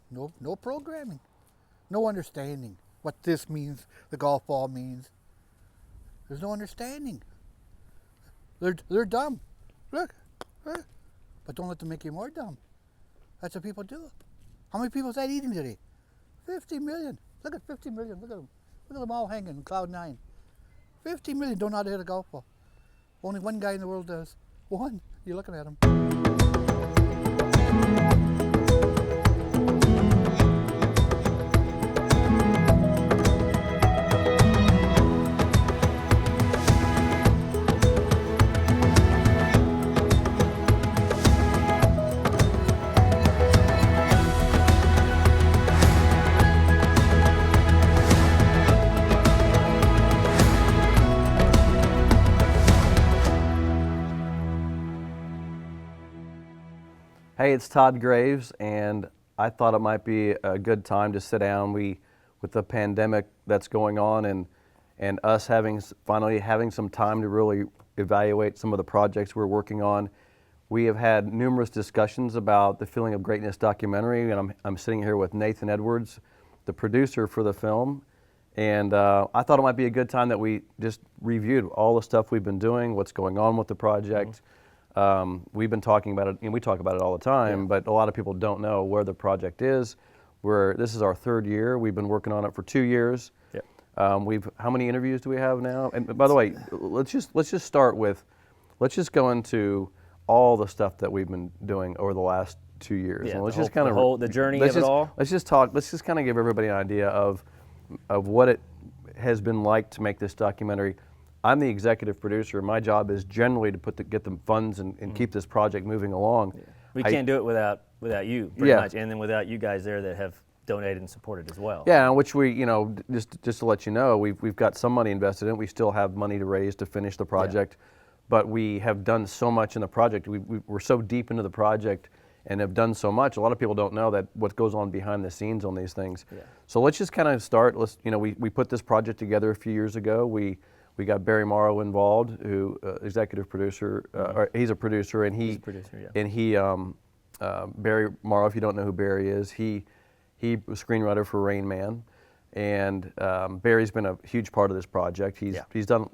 No programming, no understanding what this means, the golf ball means. There's no understanding. They're dumb. Look, but don't let them make you more dumb. That's what people do. How many people is that eating today? 50 million. Look at 50 million. Look at them. Look at them all hanging in cloud nine. 50 million don't know how to hit a golf ball. Only one guy in the world does. One. You're looking at him. Hey, it's Todd Graves, and I thought it might be a good time to sit down. With the pandemic that's going on, and us finally having some time to really evaluate some of the projects we're working on, we have had numerous discussions about the Feeling of Greatness documentary, and I'm sitting here with Nathan Edwards, the producer for the film, and I thought it might be a good time that we just reviewed all the stuff we've been doing, what's going on with the project. We've been talking about it, and we talk about it all the time, but a lot of people don't know where the project is. This is our third year. We've been working on it for 2 years. Yep. How many interviews do we have now? And by the way, let's just go into all the stuff that we've been doing over the last 2 years. Yeah, and let's the just kind of the journey of it all. Let's just kind of give everybody an idea of what it has been like to make this documentary. I'm the executive producer. My job is generally to get the funds and keep this project moving along. Yeah. We can't do it without you, pretty much, and then without you guys there that have donated and supported as well. Yeah, which we, just to let you know, we've got some money invested in it. We still have money to raise to finish the project, but we have done so much in the project. We're so deep into the project and have done so much. A lot of people don't know that what goes on behind the scenes on these things. Yeah. So let's just kind of start. We put this project together a few years ago. We got Barry Morrow involved, who executive producer. Or he's a producer, and he's a producer, yeah. And he Barry Morrow. If you don't know who Barry is, he was screenwriter for Rain Man, and Barry's been a huge part of this project. He's done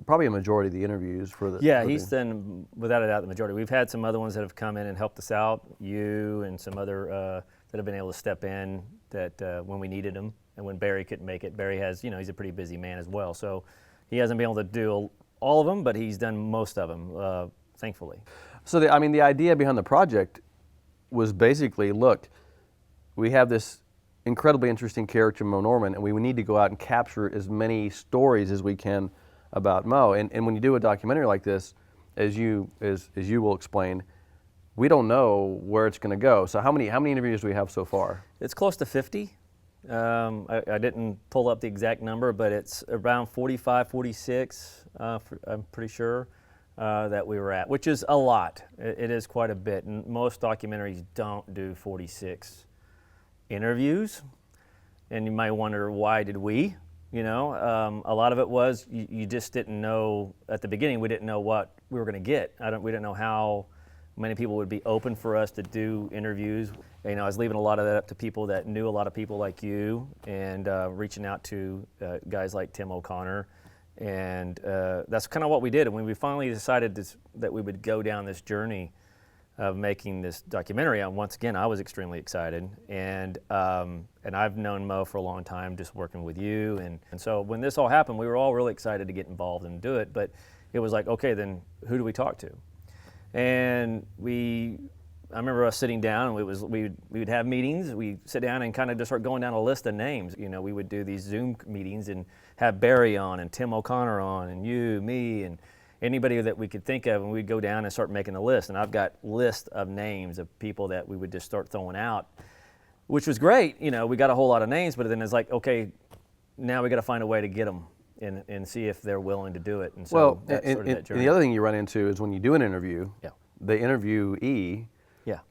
probably a majority of the interviews for the. Yeah, he's done without a doubt the majority. We've had some other ones that have come in and helped us out. You and some other that have been able to step in that when we needed them, and when Barry couldn't make it. Barry has, he's a pretty busy man as well, so. He hasn't been able to do all of them, but he's done most of them, thankfully. So, the idea behind the project was basically, look, we have this incredibly interesting character, Moe Norman, and we need to go out and capture as many stories as we can about Moe. And when you do a documentary like this, as you will explain, we don't know where it's going to go. So, how many interviews do we have so far? It's close to 50. I didn't pull up the exact number, but it's around 45, 46, I'm pretty sure, that we were at, which is a lot. It is quite a bit. And most documentaries don't do 46 interviews. And you might wonder, why did we? A lot of it was you just didn't know, at the beginning, we didn't know what we were going to get. We didn't know how many people would be open for us to do interviews. I was leaving a lot of that up to people that knew a lot of people like you, and reaching out to guys like Tim O'Connor, and that's kind of what we did. And when we finally decided that we would go down this journey of making this documentary, once again, I was extremely excited, and I've known Moe for a long time, just working with you, and so when this all happened, we were all really excited to get involved and do it. But it was like, okay, then who do we talk to? And I remember us sitting down, and we would have meetings. We'd sit down and kind of just start going down a list of names. We would do these Zoom meetings and have Barry on and Tim O'Connor on and you, me, and anybody that we could think of, and we'd go down and start making a list. And I've got lists of names of people that we would just start throwing out, which was great. We got a whole lot of names, but then it's like, okay, now we got to find a way to get them and see if they're willing to do it. And so that's sort of that journey. And the other thing you run into is when you do an interview, the interviewee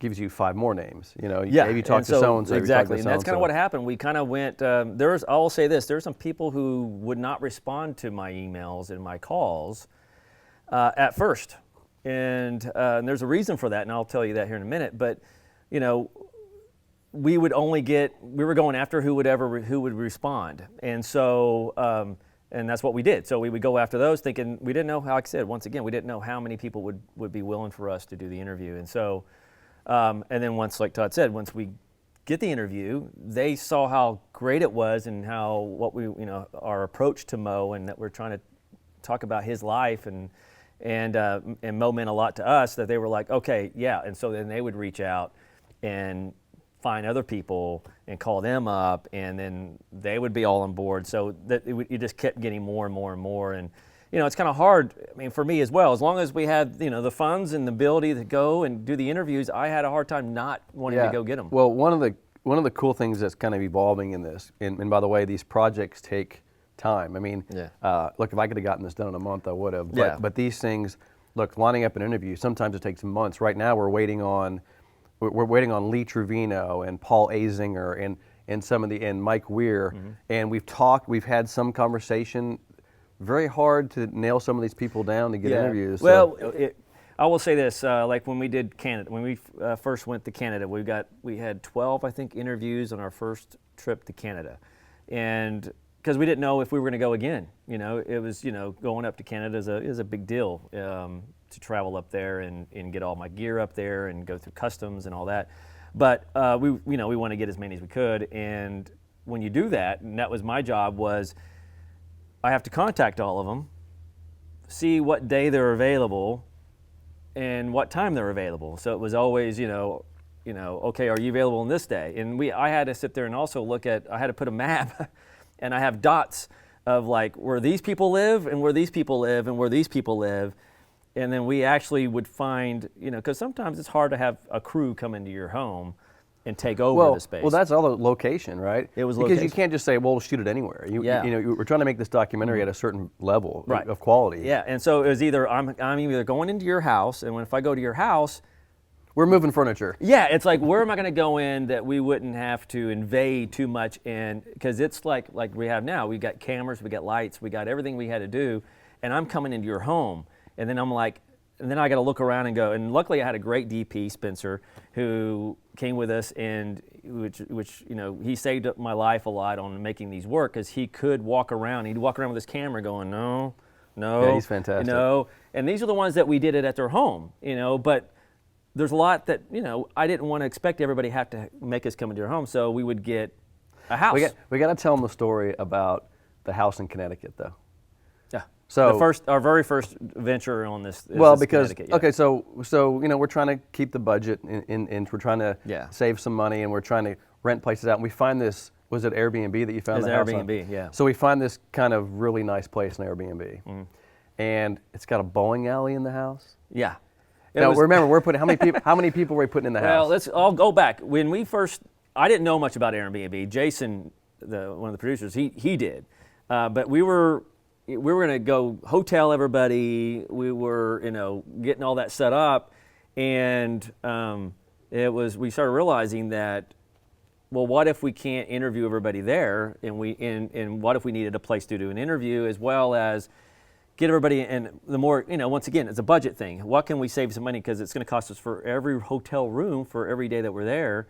gives you 5 more names. Maybe talk to so-and-so. Exactly, and that's kind of what happened. We kind of went, I'll say this, there's some people who would not respond to my emails and my calls at first. And there's a reason for that, and I'll tell you that here in a minute. But, we would only we were going after who would respond. And so, and that's what we did. So we would go after those thinking, we didn't know, how, like I said, once again, we didn't know how many people would be willing for us to do the interview. And so, and then once, like Todd said, once we get the interview, they saw how great it was and our approach to Moe, and that we're trying to talk about his life, and Moe meant a lot to us, that they were like, okay, yeah. And so then they would reach out and find other people and call them up, and then they would be all on board. So that it just kept getting more and more and more. And it's kind of hard, I mean, for me as well. As long as we had the funds and the ability to go and do the interviews, I had a hard time not wanting to go get them. Well, one of the cool things that's kind of evolving in this, and by the way, these projects take time. I mean, look, if I could have gotten this done in a month, I would have. But these things, look, lining up an interview, sometimes it takes months. Right now, we're waiting on Lee Trevino and Paul Azinger and Mike Weir, and we've had some conversation. Very hard to nail some of these people down to get interviews. Well, I will say this: like when we did Canada, when we first went to Canada, we had 12, I think, interviews on our first trip to Canada, and because we didn't know if we were going to go again. It was going up to Canada is a big deal. To travel up there and get all my gear up there and go through customs and all that. But we want to get as many as we could. And when you do that, and that was my job, was I have to contact all of them, see what day they're available and what time they're available. So it was always, okay, are you available on this day? And I had to sit there and also I had to put a map and I have dots of like where these people live and where these people live and where these people live. And then we actually would find, because sometimes it's hard to have a crew come into your home and take over the space. Well, that's all the location, right? It was because location. You can't just say, well, we'll shoot it anywhere. We're trying to make this documentary at a certain level of quality. Yeah, and so it was either I'm either going into your house, and if I go to your house, we're moving furniture. Yeah, it's like, where am I going to go in that we wouldn't have to invade too much in? Because it's like we have now. We got cameras, we got lights, we got everything we had to do, and I'm coming into your home. And then I'm like, and then I got to look around and go. And luckily, I had a great DP, Spencer, who came with us, and which he saved up my life a lot on making these work, because he could walk around. He'd walk around with his camera, going, no. Yeah, he's fantastic. And these are the ones that we did it at their home, But there's a lot that I didn't want to expect everybody have to make us come into your home, so we would get a house. We got to tell them the story about the house in Connecticut, though. Yeah. So our very first venture on this. Because Connecticut, yeah. Okay, so we're trying to keep the budget, and we're trying to save some money, and we're trying to rent places out. And we find this. Was it Airbnb that you found the house on? Airbnb, yeah. So we find this kind of really nice place in Airbnb, and it's got a bowling alley in the house. Yeah. Now remember, we're putting how many people were we putting in the house? Well, I'll go back. When we first, I didn't know much about Airbnb. Jason, one of the producers, he did, but we were going to go hotel everybody. We were, getting all that set up, and we started realizing that, well, what if we can't interview everybody there, and what if we needed a place to do an interview, as well as get everybody, and the more, once again, it's a budget thing. What can we save some money, because it's going to cost us for every hotel room for every day that we're there.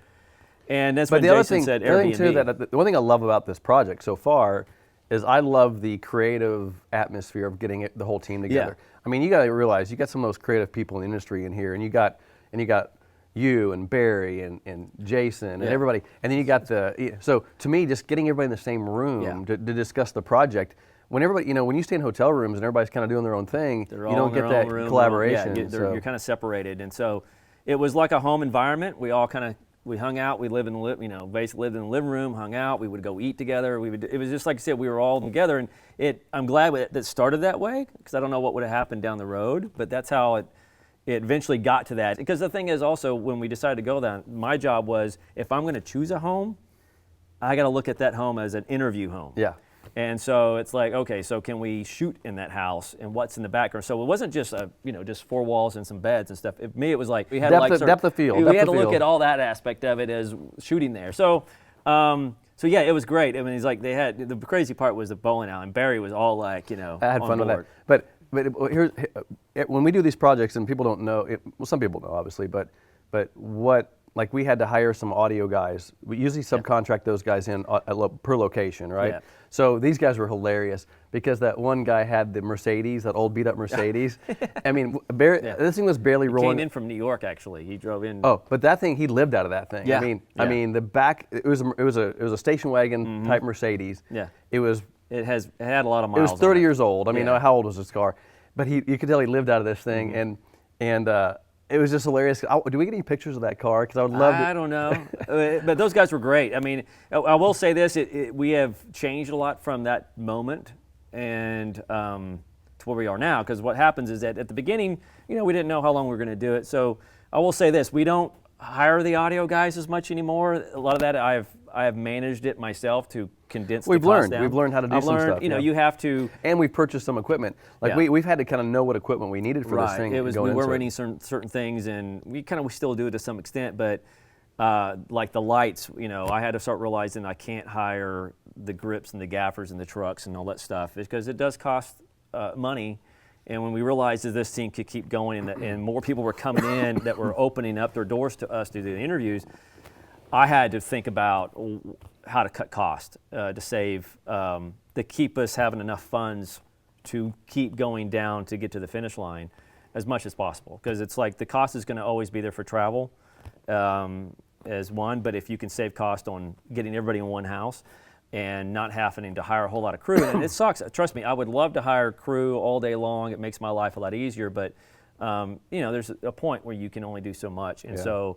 And that's when Jason said Airbnb. The one thing I love about this project so far is I love the creative atmosphere of getting the whole team together. Yeah. I mean, you got to realize you got some of those creative people in the industry in here, and you got you and Barry and Jason and everybody, and then you got so to me, just getting everybody in the same room to discuss the project. When everybody, when you stay in hotel rooms and everybody's kind of doing their own thing, you don't get that collaboration. You're kind of separated, and so it was like a home environment. We all we hung out. We lived in basically lived in the living room, hung out. We would go eat together. It was just like I said, we were all together, and I'm glad that started that way, because I don't know what would have happened down the road, but that's how it eventually got to that. Because the thing is also, when we decided to go down, my job was, if I'm going to choose a home, I got to look at that home as an interview home. Yeah. And so it's like, okay, so can we shoot in that house, and what's in the background? So it wasn't just just four walls and some beds and stuff. For me, it was like we had depth of field. We had to look at all that aspect of it as shooting there. So yeah, it was great. I mean, it's like the crazy part was the bowling alley, and Barry was all like, I had fun with that. But here's when we do these projects, and people don't know. Some people know, obviously, but what like we had to hire some audio guys. We usually subcontract those guys in per location, right? Yeah. So these guys were hilarious because that one guy had the Mercedes, that old beat up Mercedes. I mean, this thing was barely rolling. Came in from New York, actually. He drove in. Oh, but that thing, he lived out of that thing. Yeah. I mean, the back, it was a station wagon type Mercedes. Yeah. It had a lot of miles. was 30 on it. years old. I mean, Yeah. how old was this car? But you could tell he lived out of this thing, and it was just hilarious. Do we get any pictures of that car? Because I would love to. I don't know, but those guys were great. I mean, I will say this: we have changed a lot from that moment and to where we are now. Because what happens is that at the beginning, we didn't know how long we were going to do it. So I will say this: we don't hire the audio guys as much anymore. A lot of that I have managed it myself to condense the cost down. We've learned how to do some stuff. You have to. And we've purchased some equipment. Like we've had to kind of know what equipment we needed for this thing. We were running certain things, and we still do it to some extent. But like the lights, I had to start realizing I can't hire the grips and the gaffers and the trucks and all that stuff because it does cost money. And when we realized that this thing could keep going and more people were coming in that were opening up their doors to us to do the interviews, I had to think about how to cut cost to save, to keep us having enough funds to keep going down to get to the finish line as much as possible. Because it's like the cost is going to always be there for travel as one, but if you can save cost on getting everybody in one house and not having to hire a whole lot of crew, and it sucks. Trust me, I would love to hire crew all day long. It makes my life a lot easier, but there's a point where you can only do so much, and so.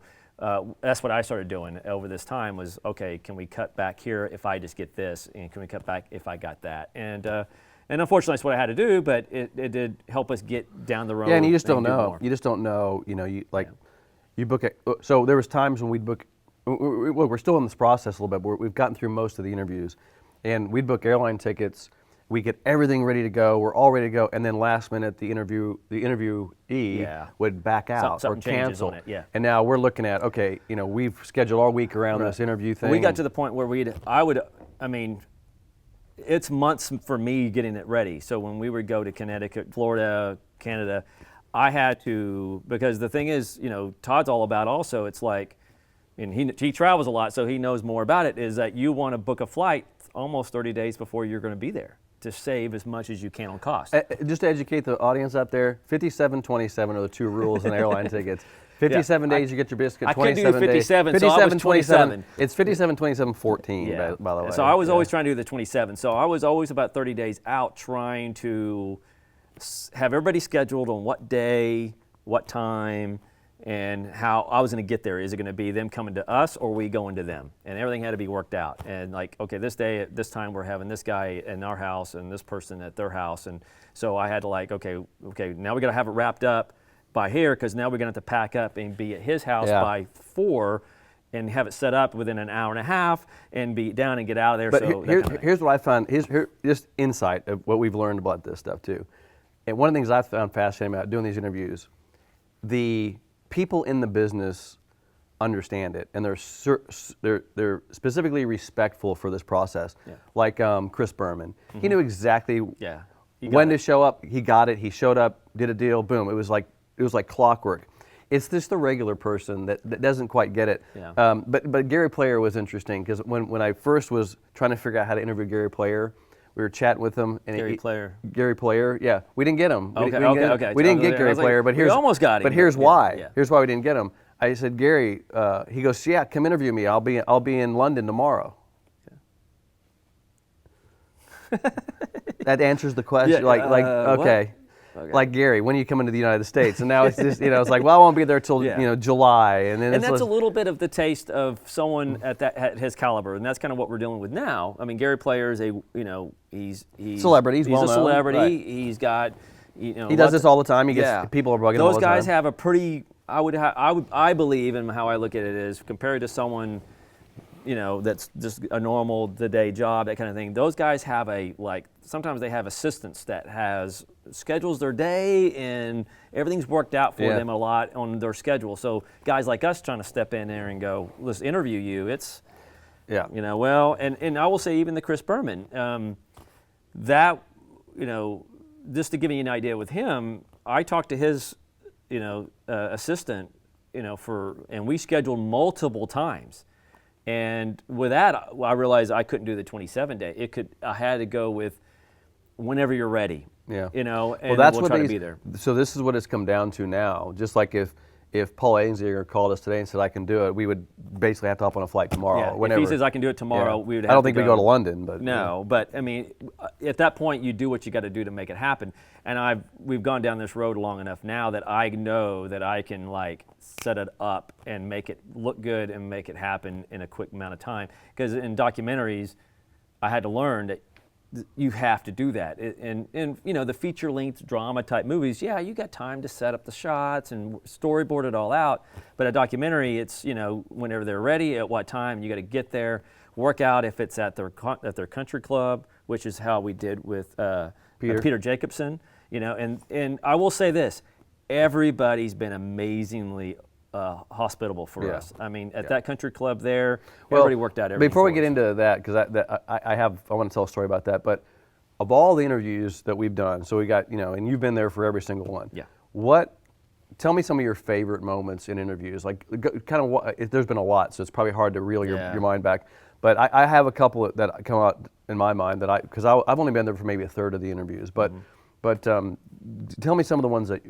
That's what I started doing over this time was, okay, can we cut back here if I just get this, and can we cut back if I got that? And unfortunately, that's what I had to do, but it did help us get down the road. Yeah, and you just don't know. More. You just don't know. You book it. So there was times when we'd book. We're still in this process a little bit. We've gotten through most of the interviews, and we'd book airline tickets. We get everything ready to go. We're all ready to go, and then last minute, the interviewee would back out or cancel. On it, yeah. And now we're looking at we've scheduled our week around this interview thing. We got to the point where it's months for me getting it ready. So when we would go to Connecticut, Florida, Canada, I had to, because the thing is, Todd's all about also. It's like, and he travels a lot, so he knows more about it. Is that you want to book a flight almost 30 days before you're going to be there, to save as much as you can on cost. Just to educate the audience out there, 57-27 are the two rules in airline tickets. 57 days you get your biscuit, 27 I couldn't do the 57, days. so I was 27. It's 57-27-14, by the way. So I was always trying to do the 27. So I was always about 30 days out trying to have everybody scheduled on what day, what time, and how I was going to get there. Is it going to be them coming to us or we going to them? And everything had to be worked out. And like, okay, this day at this time we're having this guy in our house and this person at their house. And so I had to okay, now we got to have it wrapped up by here, because now we're going to have to pack up and be at his house by 4 and have it set up within an hour and a half and be down and get out of there. But here's what I found, here's just insight of what we've learned about this stuff too. And one of the things I found fascinating about doing these interviews, the people in the business understand it, and they're specifically respectful for this process. Yeah. Like Chris Berman, he knew exactly when to show up. He got it. He showed up, did a deal, boom. It was like clockwork. It's just the regular person that doesn't quite get it. Yeah. But Gary Player was interesting, because when I first was trying to figure out how to interview Gary Player, we were chatting with him. And Gary Player, yeah. We didn't get him. Okay. We didn't get Gary Player, but here's we almost got him. But here's why. Yeah. Here's why we didn't get him. I said, Gary, he goes, yeah, come interview me. I'll be in London tomorrow. Okay. That answers the question. Yeah, okay. Okay. Like, Gary, when are you coming to the United States? And now it's just, it's like, well, I won't be there till July, and then that's a little bit of the taste of someone at his caliber, and that's kind of what we're dealing with now. I mean, Gary Player is he's celebrity. He's a celebrity. Right. He's got he does this all the the time. People are bugging him all the time. Those guys have a pretty. I believe, and how I look at it is, compared to someone, that's just a normal day job, that kind of thing. Those guys have sometimes they have assistants that schedules their day, and everything's worked out for them a lot on their schedule. So guys like us trying to step in there and go, let's interview you. It's, and I will say even the Chris Berman, just to give you an idea with him, I talked to his, assistant and we scheduled multiple times. And with that, I realized I couldn't do the 27-day. I had to go with whenever you're ready. Yeah. And well, we'll try to be there. So this is what it's come down to now. Just like if Paul Ainsinger called us today and said I can do it, we would basically have to hop on a flight tomorrow. Yeah. Whenever. If he says I can do it tomorrow, Yeah. we would have I don't to think we go to London, but no. But I mean, at that point, you do what you got to do to make it happen. And we've gone down this road long enough now that I know that I can like set it up and make it look good and make it happen in a quick amount of time. Because in documentaries, I had to learn that you have to do that. And the feature-length drama-type movies, yeah, you got time to set up the shots and storyboard it all out. But a documentary, it's whenever they're ready, at what time, you got to get there, work out if it's at their country club, which is how we did with Peter Jacobson. And I will say this: everybody's been amazingly hospitable for us. I mean, at that country club there, everybody worked out everything. Before we get into that, because I want to tell a story about that, but of all the interviews that we've done, so we got, and you've been there for every single one. Yeah. Tell me some of your favorite moments in interviews. Like, kind of what, there's been a lot, so it's probably hard to reel your mind back. But I have a couple that come out in my mind because I've only been there for maybe a third of the interviews. But tell me some of the ones that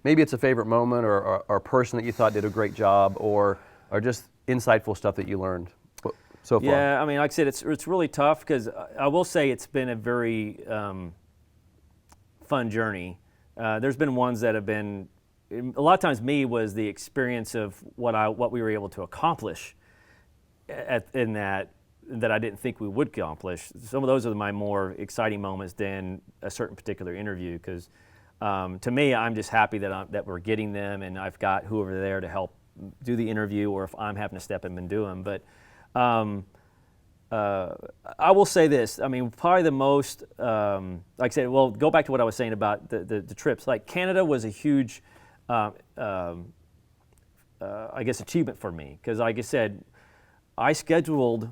maybe it's a favorite moment or a person that you thought did a great job or just insightful stuff that you learned so far. Yeah, I mean, like I said, it's really tough because I will say it's been a very fun journey. There's been ones that have been, a lot of times me was the experience of what we were able to accomplish in that I didn't think we would accomplish. Some of those are my more exciting moments than a certain particular interview because to me, I'm just happy that we're getting them, and I've got whoever there to help do the interview, or if I'm having to step in and do them. But I will say this: I mean, probably the most, like I said, well, go back to what I was saying about the trips. Like Canada was a huge, I guess, achievement for me because, like I said, I scheduled,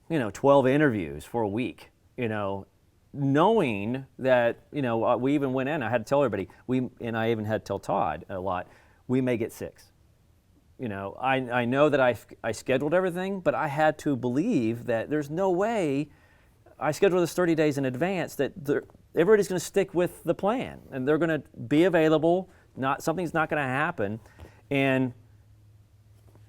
12 interviews for a week, knowing that, we even went in, I had to tell everybody, and I even had to tell Todd a lot, we may get 6. I know that I scheduled everything, but I had to believe that there's no way I scheduled this 30 days in advance that everybody's going to stick with the plan and they're going to be available, something's not going to happen. And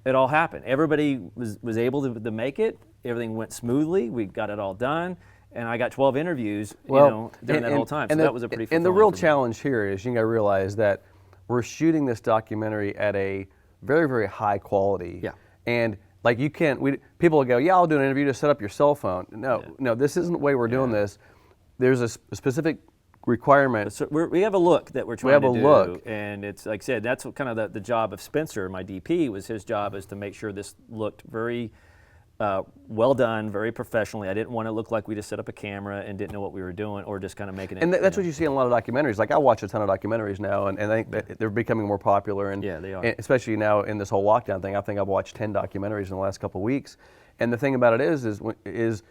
it all happened. Everybody was able to make it. Everything went smoothly. We got it all done. And I got 12 interviews, during that whole time. So that was a pretty fulfilling. And the real challenge here is you got to realize that we're shooting this documentary at a very, very high quality. Yeah. And like people will go, yeah, I'll do an interview to set up your cell phone. No, this isn't the way we're doing this. There's a specific requirement. So we have a look that we're trying to do. We have a look. And it's, like I said, that's what kind of the job of Spencer, my DP, was his job is to make sure this looked very well done, very professionally. I didn't want to look like we just set up a camera and didn't know what we were doing or just kind of making it. And that's what you see in a lot of documentaries. Like I watch a ton of documentaries now and I think that they're becoming more popular. And, yeah, they are. And especially now in this whole lockdown thing, I think I've watched 10 documentaries in the last couple of weeks. And the thing about it is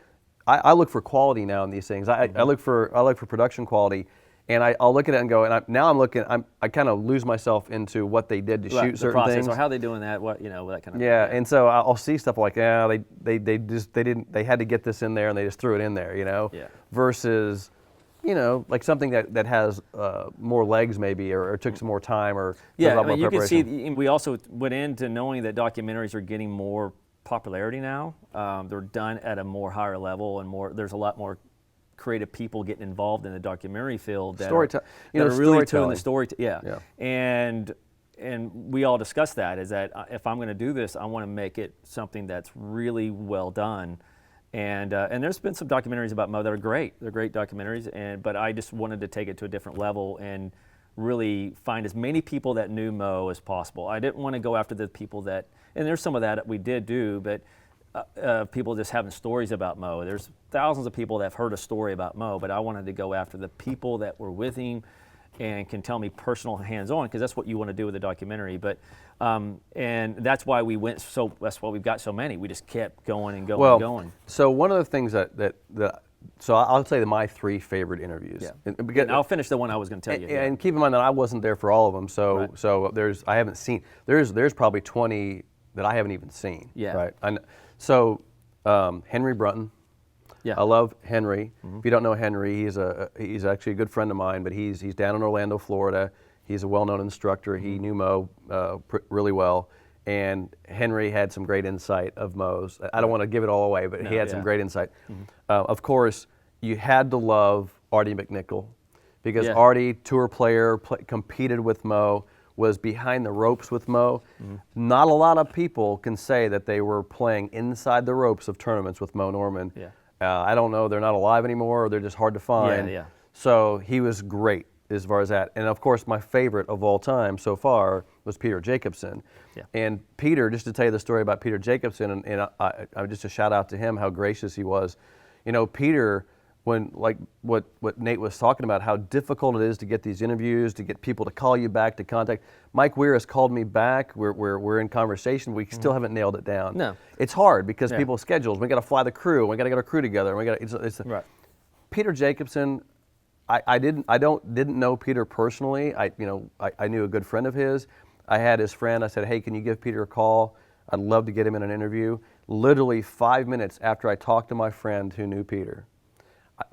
I look for quality now in these things. I look for production quality. And I'll look at it and go, and I kind of lose myself into what they did to shoot certain process, things. or how they doing that, that kind of thing. Yeah, and so I'll see stuff like, they had to get this in there and they just threw it in there, Yeah. Versus, like something that has more legs maybe or took some more time or yeah, more you can see. preparation. We also went into knowing that documentaries are getting more popularity now. They're done at a more higher level and more. There's a lot more creative people getting involved in the documentary field that are really doing the story. Yeah. And we all discussed that is that if I'm going to do this, I want to make it something that's really well done. And there's been some documentaries about Moe that are great. They're great documentaries, but I just wanted to take it to a different level and really find as many people that knew Moe as possible. I didn't want to go after the people that, and there's some of that we did do, but people just having stories about Moe. There's thousands of people that have heard a story about Moe, but I wanted to go after the people that were with him and can tell me personal hands-on, because that's what you want to do with a documentary. But and that's why that's why we've got so many. We just kept going and going and going. So one of the things that So I'll say my 3 favorite interviews. Yeah. Because, And I'll finish the one I was going to tell you. and keep in mind that I wasn't there for all of them. So Right. so I haven't seen. There's probably 20 that I haven't even seen. Yeah. Right. So Henry Brunton. Yeah. I love Henry. If you don't know Henry, he's actually a good friend of mine. But he's down in Orlando, Florida. He's a well-known instructor. He knew Moe really well. And Henry had some great insight of Moe's. I don't want to give it all away, but he had some great insight. Of course, you had to love Artie McNichol, because Artie, tour player, competed with Moe, was behind the ropes with Moe. Not a lot of people can say that they were playing inside the ropes of tournaments with Moe Norman. Yeah. I don't know, they're not alive anymore, or they're just hard to find. Yeah. So he was great as far as that. And of course, my favorite of all time so far was Peter Jacobsen. Yeah. And Peter, just to tell you the story about Peter Jacobsen, and I just a shout out to him, how gracious he was. You know, Peter, when like what Nate was talking about, how difficult it is to get these interviews, to get people to call you back, to contact. Mike Weir has called me back. We're in conversation. We still haven't nailed it down. No. It's hard because people's schedules. We got to fly the crew. We got to get our crew together. We got it's Right. Peter Jacobsen. I didn't know Peter personally. I knew a good friend of his. I had his friend. I said, hey, can you give Peter a call? I'd love to get him in an interview. Literally 5 minutes after I talked to my friend who knew Peter,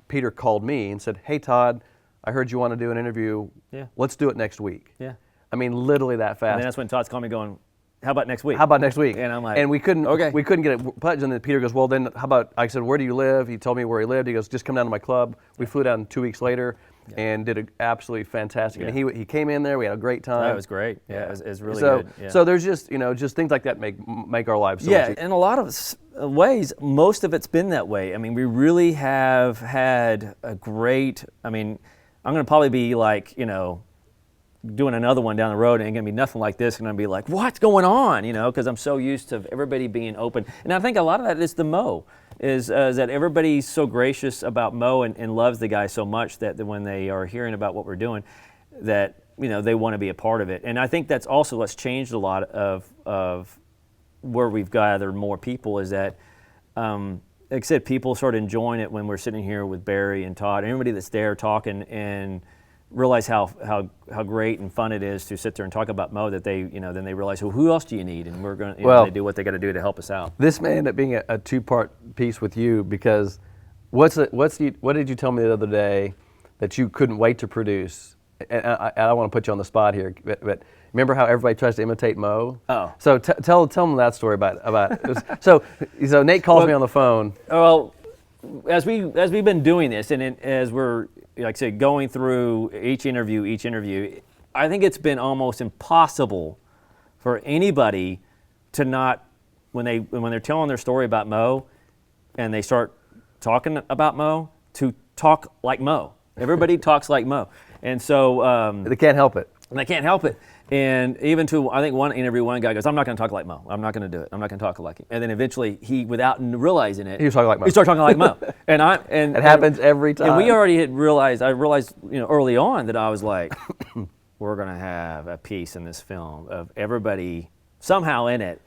Peter called me and said, hey, Todd, I heard you want to do an interview. Yeah. Let's do it next week. Yeah. I mean, literally that fast. And then that's when Todd's calling me going, how about next week? How about next week? And I'm like, and we couldn't okay. get it pledged. And then Peter goes, well, then how about, I said, where do you live? He told me where he lived. He goes, just come down to my club. We flew down 2 weeks later and did an absolutely fantastic. And he came in there. We had a great time. That was great. Yeah, it was really good. Yeah. So there's just, just things like that make our lives so much easier. In a lot of ways, most of it's been that way. I mean, we really have had a great, I'm going to probably be like, doing another one down the road, and it's going to be nothing like this, and I'm going to be like, what's going on, because I'm so used to everybody being open. And I think a lot of that is the Moe, is that everybody's so gracious about Moe and loves the guy so much that when they are hearing about what we're doing, that, they want to be a part of it. And I think that's also what's changed a lot of where we've gathered more people, is that, like I said, people start enjoying it when we're sitting here with Barry and Todd, and everybody that's there talking, and realize how great and fun it is to sit there and talk about Moe, that they, then they realize, well, who else do you need? And we're going to, they do what they got to do to help us out. This may end up being a two-part piece with you, because what did you tell me the other day that you couldn't wait to produce? And I don't want to put you on the spot here, but remember how everybody tries to imitate Moe? Oh. So tell them that story about so Nate calls me on the phone. Well, as we've been doing this, and as we're, like I said, going through each interview, I think it's been almost impossible for anybody to not, when they're telling their story about Moe, and they start talking about Moe, to talk like Moe. Everybody talks like Moe, and so they can't help it. They can't help it. And even to, I think one interview, one guy goes, I'm not going to talk like Moe. I'm not going to do it. I'm not going to talk like him. And then eventually, he, without realizing it, he was talking like Moe. He started talking like Moe. And it happens every time. And we already had realized, I realized early on that I was like, we're going to have a piece in this film of everybody somehow in it,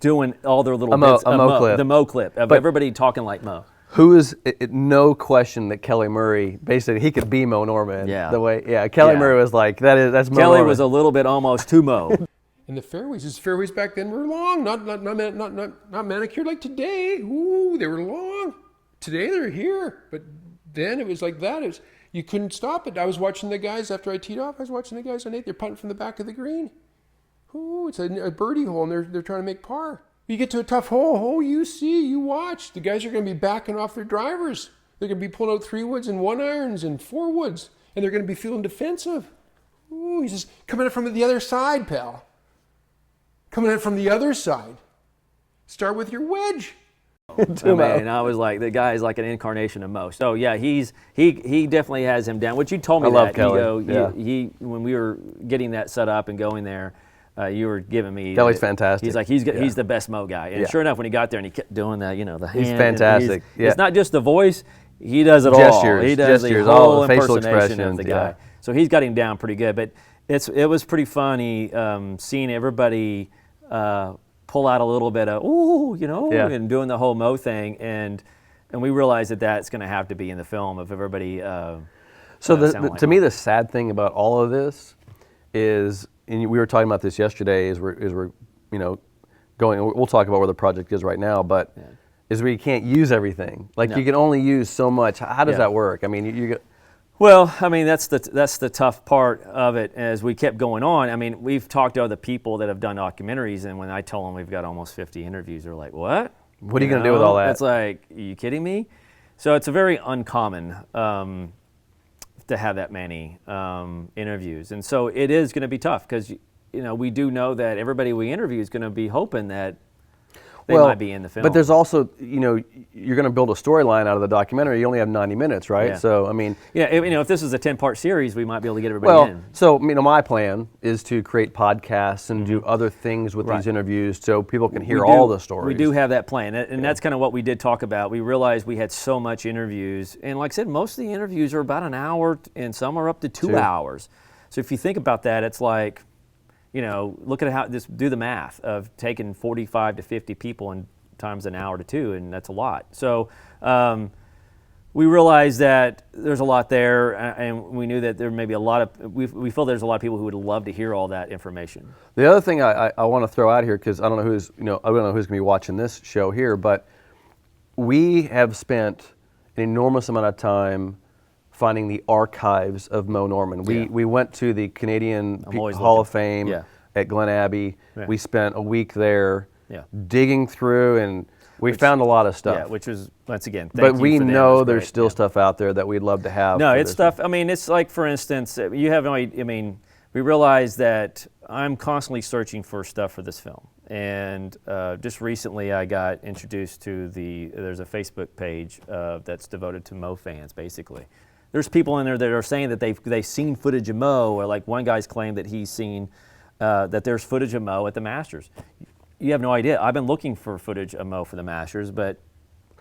doing all their little bits. A Moe clip. The Moe clip of everybody talking like Moe. Who is no question that Kelly Murray, basically he could be Moe Norman. Yeah. Kelly Murray was like, that's Moe Kelly Norman. was a little bit almost too Moe. And the fairways, his fairways back then were long, not manicured like today. Ooh, they were long. Today they're here, but then it was like that. You couldn't stop it. I was watching the guys after I teed off. I was watching the guys on 8. They're putting from the back of the green. Ooh, it's a birdie hole, and they're trying to make par. You get to a tough hole, you see, you watch. The guys are going to be backing off their drivers. They're going to be pulling out 3-woods and 1-irons and 4-woods, and they're going to be feeling defensive. Ooh, he's just coming in from the other side, pal. Coming in from the other side. Start with your wedge. And I was like, the guy is like an incarnation of Moe. So yeah, he definitely has him down. Which you told me I love Kelly. When we were getting that set up and going there, you were giving me. Kelly's fantastic. He's like he's the best Moe guy. And sure enough, when he got there and he kept doing that, the hand. He's fantastic. It's not just the voice; he does it gestures, all. He does gestures, the whole all the facial impersonation of expressions, the guy. So he's got him down pretty good. But it was pretty funny seeing everybody pull out a little bit of and doing the whole Moe thing, and and we realize that that's going to have to be in the film if everybody. So like to me, the sad thing about all of this is, and we were talking about this yesterday, is we're going. We'll talk about where the project is right now, but is where you can't use everything. Like you can only use so much. How does that work? I mean, you Well, I mean, that's the tough part of it. As we kept going on, I mean, we've talked to other people that have done documentaries, and when I tell them we've got almost 50 interviews, they're like, "What? What are you going to do with all that?" It's like, are you kidding me? So it's a very uncommon to have that many interviews, and so it is going to be tough because we do know that everybody we interview is going to be hoping that they might be in the film. But there's also, you're going to build a storyline out of the documentary. You only have 90 minutes, right? Yeah. So, I mean... Yeah, if this is a 10-part series, we might be able to get everybody in. So, my plan is to create podcasts and do other things with these interviews so people can hear all the stories. We do have that plan, and that's kind of what we did talk about. We realized we had so much interviews, and like I said, most of the interviews are about an hour, and some are up to 2 hours. So if you think about that, it's like... look at just do the math of taking 45 to 50 people and times an hour to 2, and that's a lot. So we realized that there's a lot there, and we knew that there may be a lot of, we feel there's a lot of people who would love to hear all that information. The other thing I want to throw out here, because I don't know who's going to be watching this show here, but we have spent an enormous amount of time finding the archives of Moe Norman. We went to the Canadian Hall of Fame at Glen Abbey. Yeah. We spent a week there digging through, and we found a lot of stuff. Yeah, which was, once again, but we know there's still stuff out there that we'd love to have. No, it's stuff, I mean, it's like, for instance, you have no idea, I mean, we realized that I'm constantly searching for stuff for this film. And just recently I got introduced to there's a Facebook page that's devoted to Moe fans, basically. There's people in there that are saying that they've seen footage of Moe, or like one guy's claimed that he's seen that there's footage of Moe at the Masters. You have no idea. I've been looking for footage of Moe for the Masters, but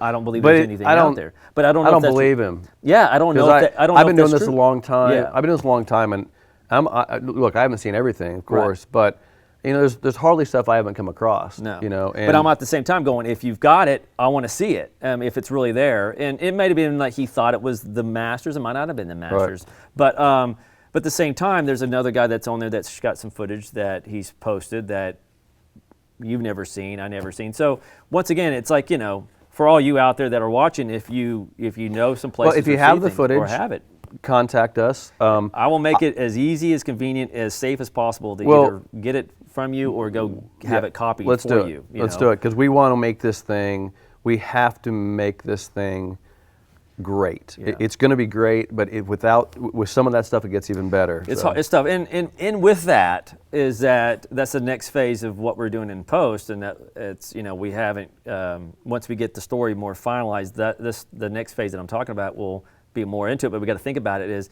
I don't believe there's anything out there. But I don't know. I don't believe him. Yeah, I don't know. I've been doing this a long time. Yeah. I've been doing this a long time, and look, I haven't seen everything, of course, but there's hardly stuff I haven't come across. No. And but I'm at the same time going, if you've got it, I want to see it. If it's really there, and it might have been like he thought it was the Masters. It might not have been the Masters, but at the same time, there's another guy that's on there that's got some footage that he's posted that you've never seen, I never seen. So once again, it's like, for all you out there that are watching, if you know some places, if you have the footage, or have it, contact us. I will make it as easy, as convenient, as safe as possible to either get it from you or go have it copied for you. Let's do it, because we want to make this thing. We have to make this thing great. Yeah. It's going to be great, but with some of that stuff, it gets even better. It's tough, and with that is that's the next phase of what we're doing in post, and that it's we haven't once we get the story more finalized, the next phase that I'm talking about will be more into it. But we got to think about it is,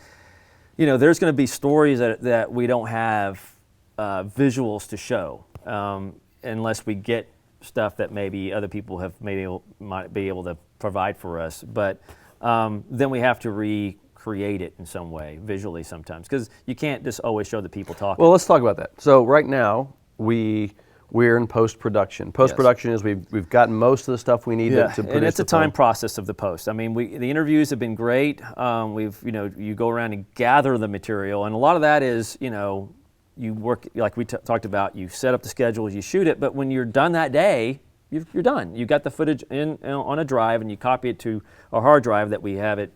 there's going to be stories that we don't have visuals to show unless we get stuff that maybe other people might be able to provide for us, but. Then we have to recreate it in some way, visually sometimes, because you can't just always show the people talking. Well, let's talk about that. So right now, we're in post-production. Post-production is we've gotten most of the stuff we need to produce. And it's a time process of the post. I mean, the interviews have been great. You go around and gather the material, and a lot of that is, you work, like we talked about, you set up the schedules, you shoot it, but when you're done that day, you're done. You got the footage on a drive, and you copy it to a hard drive that we have it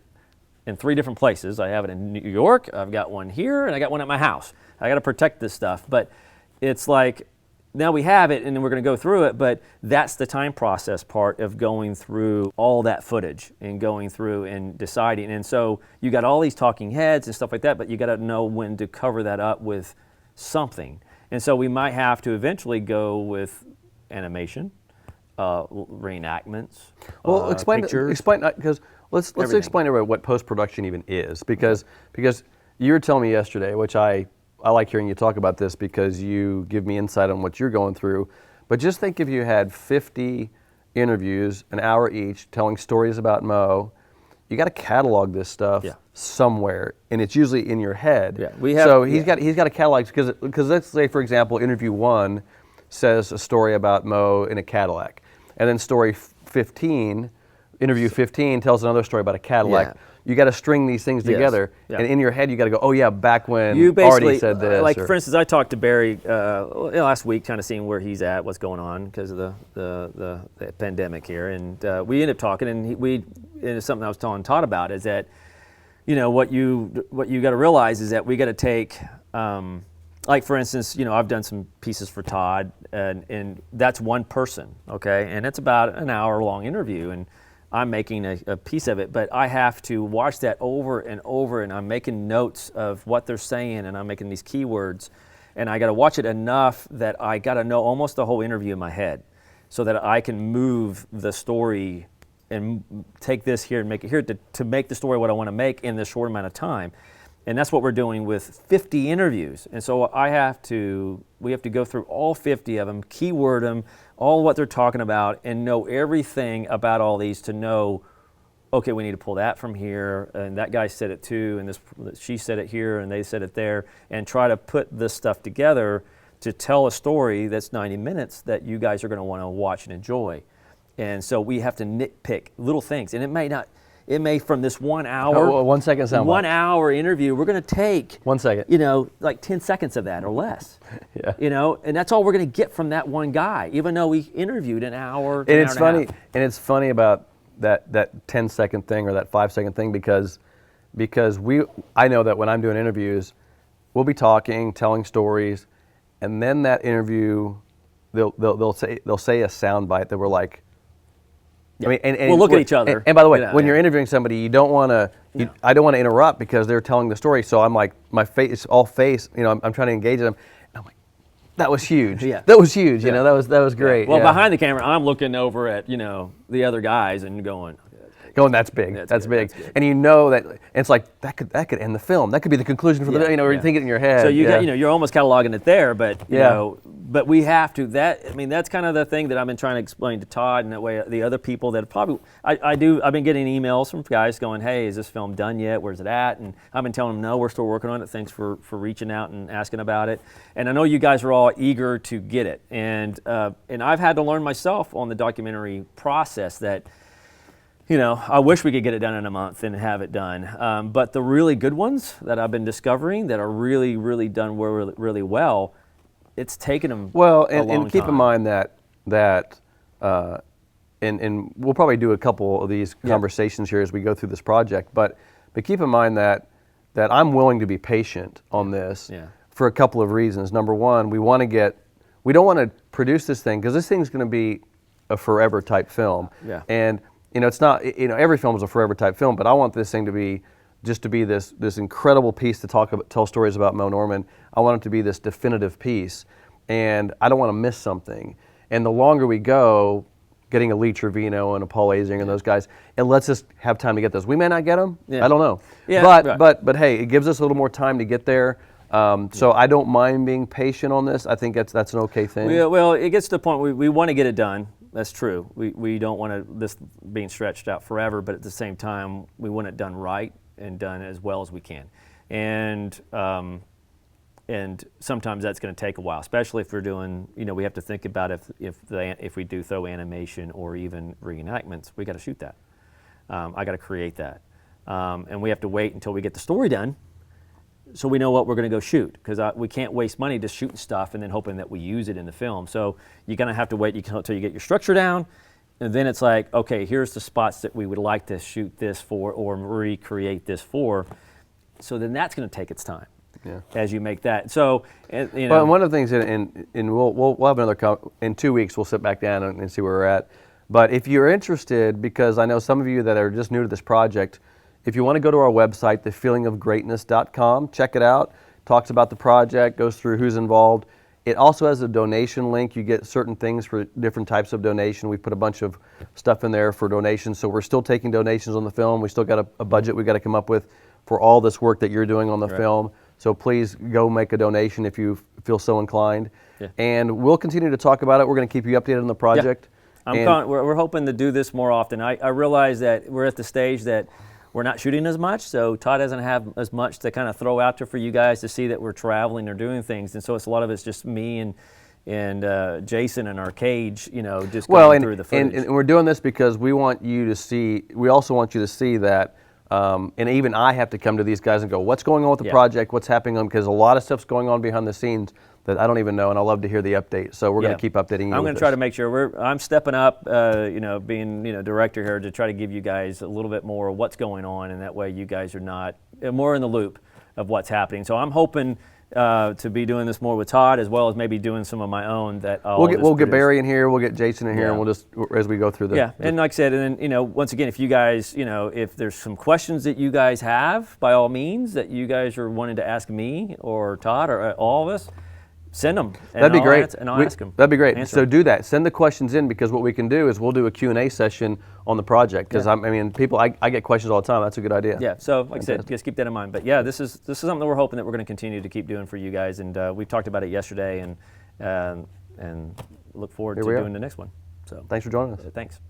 in 3 different places. I have it in New York, I've got one here, and I got one at my house. I got to protect this stuff, but it's like now we have it, and then we're going to go through it. But that's the time process part of going through all that footage and going through and deciding. And so you got all these talking heads and stuff like that, but you got to know when to cover that up with something. And so we might have to eventually go with animation. Reenactments. Well, explain because let's explain about what post-production even is, because you were telling me yesterday, which I like hearing you talk about this because you give me insight on what you're going through. But just think if you had 50 interviews, an hour each, telling stories about Moe, you got to catalog this stuff somewhere, and it's usually in your head. Yeah, he's got a catalog because let's say, for example, interview 1 says a story about Moe in a Cadillac. And then story 15 interview 15 tells another story about a Cadillac. Yeah. You got to string these things Yes. together, Yeah. and in your head you got to go, oh yeah, back when You basically Artie said this. like or- for instance, I talked to Barry last week, kind of seeing where he's at, what's going on because of the pandemic here, and we ended up talking, and and it's something I was telling Todd about is that, what you got to realize is that we got to take. Like for instance, I've done some pieces for Todd, and that's one person, okay, and it's about an hour-long interview, and I'm making a piece of it, but I have to watch that over and over, and I'm making notes of what they're saying, and I'm making these keywords, and I got to watch it enough that I got to know almost the whole interview in my head, so that I can move the story and take this here and make it here to make the story what I want to make in this short amount of time. And that's what we're doing with 50 interviews. And so we have to go through all 50 of them, keyword them, all what they're talking about, and know everything about all these to know, okay, we need to pull that from here, and that guy said it too, and she said it here, and they said it there, and try to put this stuff together to tell a story that's 90 minutes that you guys are going to want to watch and enjoy. And so we have to nitpick little things, and it may from this 1 hour, Oh, 1 second sound 1 bite. hour interview, we're going to take 1 second. like 10 seconds of that or less. Yeah. And that's all we're going to get from that one guy, even though we interviewed an hour. And it's funny, about that 10-second thing or that 5-second thing because I know that when I'm doing interviews, we'll be talking, telling stories, and then that interview, they'll say a sound bite that we're like. Yeah. I mean, and we'll look at each other. And by the way, when you're interviewing somebody, you don't want to. I don't want to interrupt because they're telling the story. So I'm like, my face, all face. I'm trying to engage them. And I'm like, that was huge. Yeah. That was huge. Yeah. That was great. Well, yeah. behind the camera, I'm looking over at the other guys and going, That's big. That's good, big. that's good. And you know that and it's like that could end the film. That could be the conclusion for the or you think it in your head. So you're almost cataloging it there, but but we have to. That's kind of the thing that I've been trying to explain to Todd, and that way the other people that probably I've been getting emails from guys going, hey, is this film done yet? Where's it at? And I've been telling them, no, we're still working on it. Thanks for reaching out and asking about it. And I know you guys are all eager to get it, and I've had to learn myself on the documentary process that. I wish we could get it done in a month and have it done. But the really good ones that I've been discovering that are really, really done really, really well, it's taken them a long and keep time. in mind that and we'll probably do a couple of these conversations here as we go through this project. But keep in mind that I'm willing to be patient on this for a couple of reasons. Number one, we don't want to produce this thing because this thing's going to be a forever type film. Yeah. And it's not, every film is a forever type film, but I want this thing to be this incredible piece to tell stories about Moe Norman. I want it to be this definitive piece, and I don't want to miss something. And the longer we go, getting a Lee Trevino and a Paul Azinger and those guys, it lets us have time to get those. We may not get them. Yeah. I don't know. Yeah, but hey, it gives us a little more time to get there. So I don't mind being patient on this. I think that's an okay thing. Well, it gets to the point we want to get it done. That's true. We don't want this being stretched out forever, but at the same time, we want it done right and done as well as we can. And sometimes that's going to take a while, especially if we're doing. We have to think about if we do throw animation or even reenactments, we got to shoot that. I got to create that, and we have to wait until we get the story done. So we know what we're going to go shoot, because we can't waste money just shooting stuff and then hoping that we use it in the film. So you're going to have to wait until you get your structure down, and then it's like, okay, here's the spots that we would like to shoot this for or recreate this for. So then that's going to take its time as you make that. So But one of the things, and we'll have another in 2 weeks. We'll sit back down and see where we're at. But if you're interested, because I know some of you that are just new to this project. If you want to go to our website, thefeelingofgreatness.com, check it out. Talks about the project, goes through who's involved. It also has a donation link. You get certain things for different types of donation. We put a bunch of stuff in there for donations. So we're still taking donations on the film. We still got a budget we got to come up with for all this work that you're doing on the film. So please go make a donation if you feel so inclined. Yeah. And we'll continue to talk about it. We're going to keep you updated on the project. Yeah. We're hoping to do this more often. I realize that we're at the stage that we're not shooting as much, so Todd doesn't have as much to kind of throw out there for you guys to see that we're traveling or doing things, and so a lot of it's just me and Jason in our cage, just Well, going through the footage. and we're doing this because we want you to see. We also want you to see that. And even I have to come to these guys and go, what's going on with the project? What's happening? Because a lot of stuff's going on behind the scenes that I don't even know, and I love to hear the update. So we're going to keep updating you. I'm going to try to make sure I'm stepping up, being director here to try to give you guys a little bit more of what's going on, and that way you guys are not more in the loop of what's happening. So I'm hoping to be doing this more with Todd, as well as maybe doing some of my own that we'll get Barry in here, we'll get Jason in here, Yeah. and we'll just, as we go through the and like I said, and then once again, if you guys if there's some questions that you guys have, by all means, that you guys are wanting to ask me or Todd or all of us, send them. That'd be great. And I'll ask them. That'd be great. Answer So them. do that. Send the questions in, because what we can do is we'll do a Q&A session on the project, because people, I get questions all the time. That's a good idea. Yeah, so like I said, just keep that in mind. But yeah, this is something that we're hoping that we're going to continue to keep doing for you guys, and we talked about it yesterday, and look forward to doing the next one. So Thanks for joining us. thanks.